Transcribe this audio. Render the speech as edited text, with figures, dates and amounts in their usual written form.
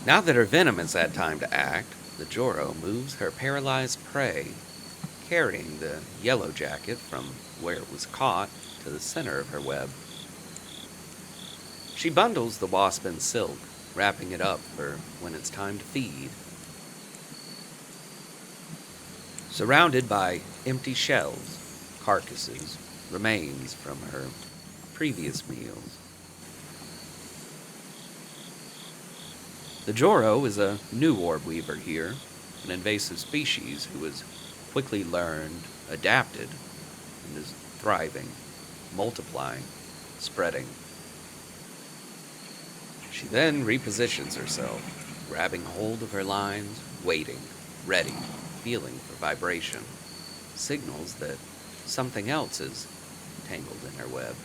Now that her venom has had time to act, the Joro moves her paralyzed prey, carrying the yellow jacket from where it was caught to the center of her web. She bundles the wasp in silk, wrapping it up for when it's time to feed. Surrounded by empty shells, carcasses, remains from her previous meals. The Joro is a new orbweaver here, an invasive species who has quickly learned, adapted, and is thriving, multiplying, spreading. She then repositions herself, grabbing hold of her lines, waiting, ready, feeling for vibration, signals that something else is tangled in her web.